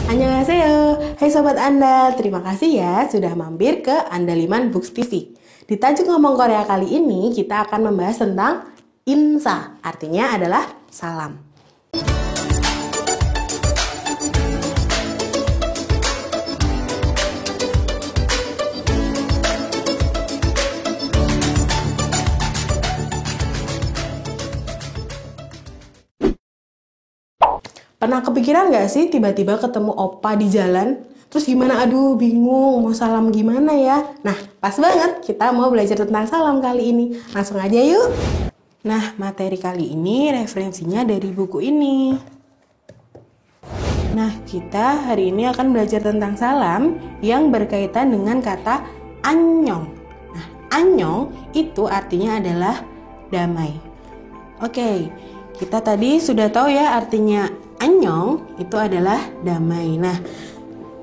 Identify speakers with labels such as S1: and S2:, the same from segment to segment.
S1: Annyeonghaseyo. Hai Sobat Andal, terima kasih ya sudah mampir ke Andaliman Books TV. Di tajuk ngomong Korea kali ini kita akan membahas tentang insa, artinya adalah salam. Pernah kepikiran gak sih tiba-tiba ketemu opa di jalan? Terus gimana? Aduh bingung mau salam gimana ya? Nah pas banget kita mau belajar tentang salam kali ini. Langsung aja yuk. Nah materi kali ini referensinya dari buku ini. Nah kita hari ini akan belajar tentang salam yang berkaitan dengan kata annyeong. Nah annyeong itu artinya adalah damai. Oke, kita tadi sudah tahu ya artinya annyeong itu adalah damai. Nah,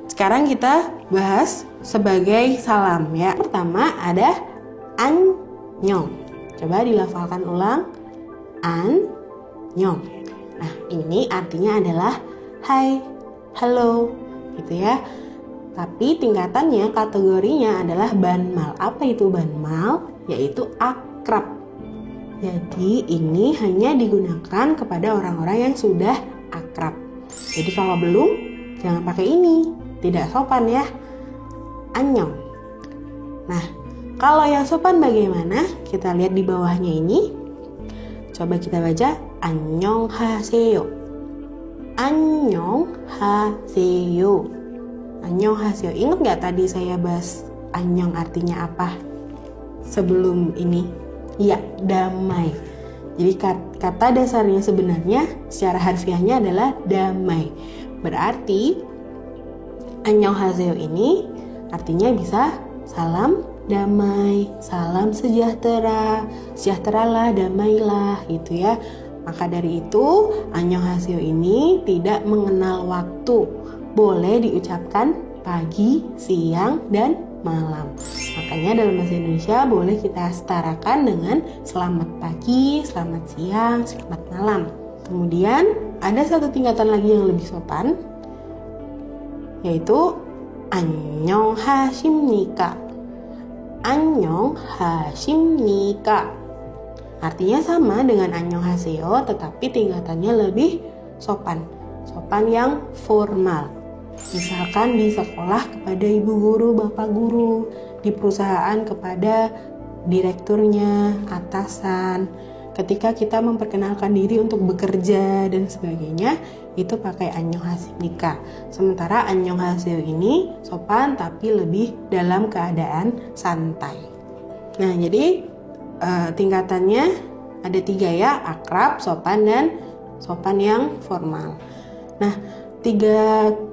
S1: sekarang kita bahas sebagai salam ya. Pertama ada annyeong. Coba dilafalkan ulang. Annyeong. Nah, ini artinya adalah hai, halo gitu ya. Tapi tingkatannya, kategorinya adalah banmal. Apa itu banmal? Yaitu akrab. Jadi ini hanya digunakan kepada orang-orang yang sudah akrab. Jadi kalau belum, jangan pakai ini. Tidak sopan ya. Annyeong. Nah, kalau yang sopan bagaimana? Kita lihat di bawahnya ini. Coba kita baca annyeonghaseyo. Annyeonghaseyo. Annyeonghaseyo. Ingat nggak tadi saya bahas annyeong artinya apa sebelum ini? Ya, damai. Jadi kata dasarnya sebenarnya secara harfiahnya adalah damai. Berarti annyeonghaseyo ini artinya bisa salam damai, salam sejahtera, sejahteralah, damailah gitu ya. Maka dari itu annyeonghaseyo ini tidak mengenal waktu. Boleh diucapkan pagi, siang, dan malam. Makanya dalam bahasa Indonesia boleh kita setarakan dengan selamat pagi, selamat siang, selamat malam. Kemudian ada satu tingkatan lagi yang lebih sopan, yaitu annyeonghasimnika. Annyeonghasimnika. Artinya sama dengan annyeonghaseyo, tetapi tingkatannya lebih sopan. Sopan yang formal. Misalkan di sekolah kepada ibu guru, bapak guru, di perusahaan kepada direkturnya, atasan. Ketika kita memperkenalkan diri untuk bekerja dan sebagainya, itu pakai annyeonghasimnika. Sementara annyeonghaseyo ini sopan tapi lebih dalam keadaan santai. Nah, jadi tingkatannya ada 3 ya, akrab, sopan, dan sopan yang formal. Nah, 3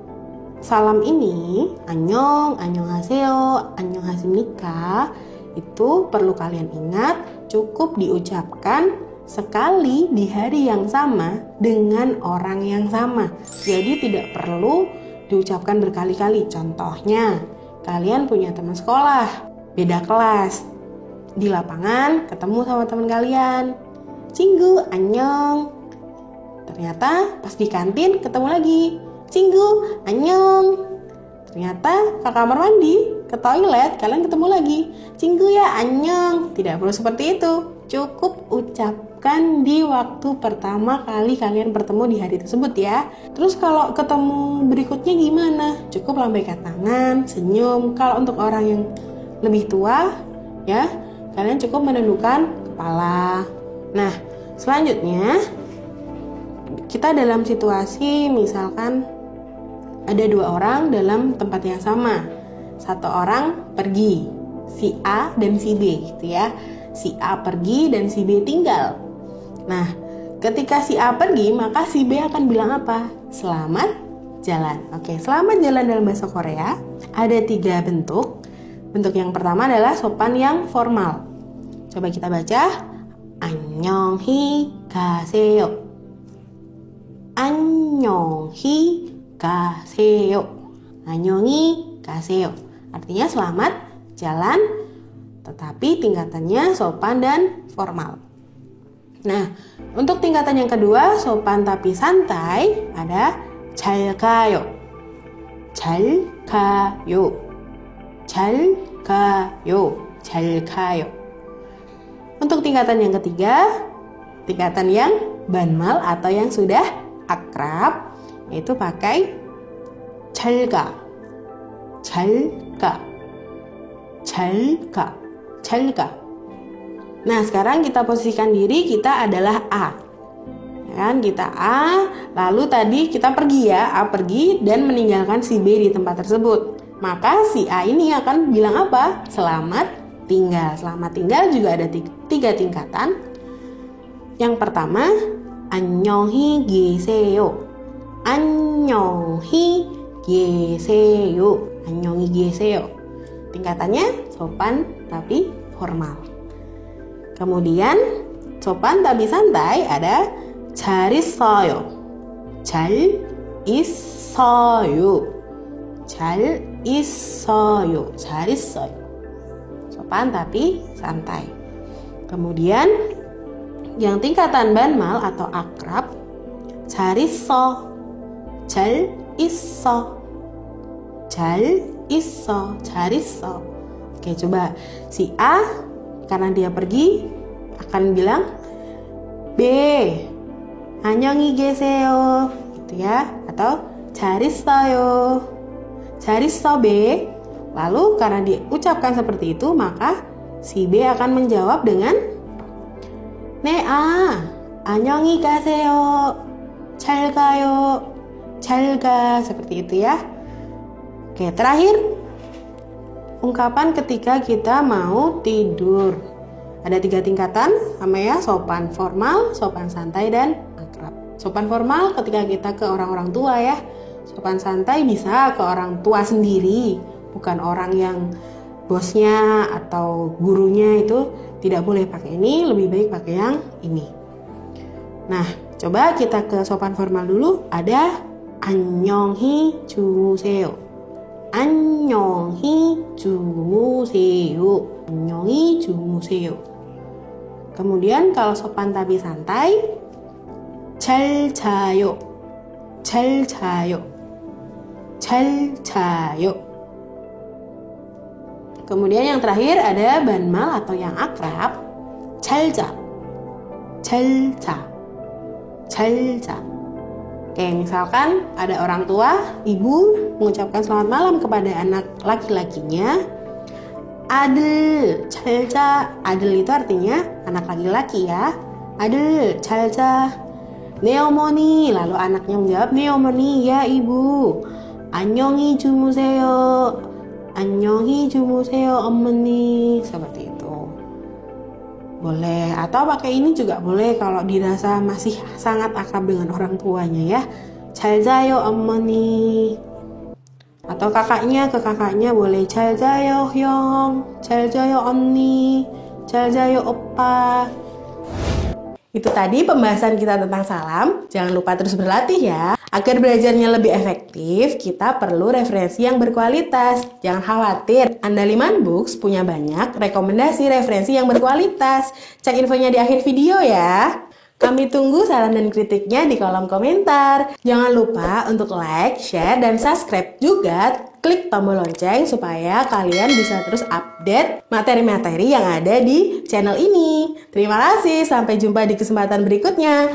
S1: salam ini, annyeong, annyeonghaseyo, annyeonghasimnika, itu perlu kalian ingat cukup diucapkan sekali di hari yang sama dengan orang yang sama. Jadi tidak perlu diucapkan berkali-kali. Contohnya, kalian punya teman sekolah, beda kelas. Di lapangan ketemu sama teman kalian. Cinggu, annyeong. Ternyata pas di kantin ketemu lagi. Cinggu, annyeong. Ternyata ke kamar mandi, ke toilet, kalian ketemu lagi. Cinggu ya, annyeong. Tidak perlu seperti itu. Cukup ucapkan di waktu pertama kali kalian bertemu di hari tersebut ya. Terus kalau ketemu berikutnya gimana? Cukup lambaikan tangan, senyum. Kalau untuk orang yang lebih tua, ya, kalian cukup menundukkan kepala. Nah, selanjutnya kita dalam situasi misalkan ada 2 orang dalam tempat yang sama. 1 orang pergi, si A dan si B gitu ya. Si A pergi dan si B tinggal. Nah, ketika si A pergi, maka si B akan bilang apa? Selamat jalan. Oke, selamat jalan dalam bahasa Korea ada 3 bentuk. Bentuk yang pertama adalah sopan yang formal. Coba kita baca. Annyeonghi gaseyo. Annyeonghi gaseyo. Annyeonghi gaseyo. Artinya selamat jalan, tetapi tingkatannya sopan dan formal. Nah, untuk tingkatan yang kedua, sopan tapi santai, ada 잘 가요. 잘 가요. 잘 가요. 잘 가요. Untuk tingkatan yang ketiga, tingkatan yang banmal atau yang sudah akrab, yaitu pakai 잘 가. 잘 가. 잘 가. 잘 가. Nah, sekarang kita posisikan diri kita adalah A. Kan kita A, lalu tadi kita pergi ya, A pergi dan meninggalkan si B di tempat tersebut. Maka si A ini akan bilang apa? Selamat tinggal. Selamat tinggal juga ada tiga tingkatan. Yang pertama, 안녕히 계세요. 안녕히 계세요. 안녕히 계세요. Tingkatannya sopan tapi formal. Kemudian sopan tapi santai ada 잘 있어요. 잘 있어요. 잘 있어요. 잘 있어요. Sopan tapi santai. Kemudian yang tingkatan banmal atau akrab, 잘 있어. 잘 있어. 잘 있어. 잘 있어. Oke, coba si A karena dia pergi akan bilang B, 안녕히 계세요, gitu ya, atau 잘 있어요. 잘 있어 B. Lalu karena diucapkan seperti itu, maka si B akan menjawab dengan 네, 안녕히 가세요. 잘 가요. 잘 가. Seperti itu ya. Oke, terakhir ungkapan ketika kita mau tidur. Ada 3 tingkatan sama ya, sopan formal, sopan santai, dan akrab. Sopan formal ketika kita ke orang-orang tua ya. Sopan santai bisa ke orang tua sendiri, bukan orang yang bosnya atau gurunya, itu tidak boleh pakai ini, lebih baik pakai yang ini. Nah, coba kita ke sopan formal dulu. Ada 안녕히 주무세요. 안녕히 주무세요. 안녕히 주무세요. Kemudian kalau sopan tapi santai, 잘 자요. 잘 자요. 잘 자요. Kemudian yang terakhir ada banmal atau yang akrab, 잘 자. 잘 자. 잘 자. Oke, misalkan ada orang tua, ibu mengucapkan selamat malam kepada anak laki-lakinya. 아들, 잘 자. 아들 itu artinya anak laki-laki ya. 아들, 잘 자. 네 어머니. Lalu anaknya menjawab, 네 어머니, ya ibu. 안녕히 주무세요. 안녕히 주무세요, 어머니. Seperti itu. Boleh, atau pakai ini juga boleh kalau dirasa masih sangat akrab dengan orang tuanya ya. 잘 자요, 어머니. Atau kakaknya ke kakaknya boleh 잘 자요, 형. 잘 자요, 언니. 잘 자요, 오빠. Itu tadi pembahasan kita tentang salam. Jangan lupa terus berlatih ya. Agar belajarnya lebih efektif, kita perlu referensi yang berkualitas. Jangan khawatir, Andaliman Books punya banyak rekomendasi referensi yang berkualitas. Cek infonya di akhir video ya. Kami tunggu saran dan kritiknya di kolom komentar. Jangan lupa untuk like, share, dan subscribe juga. Klik tombol lonceng supaya kalian bisa terus update materi-materi yang ada di channel ini. Terima kasih, sampai jumpa di kesempatan berikutnya.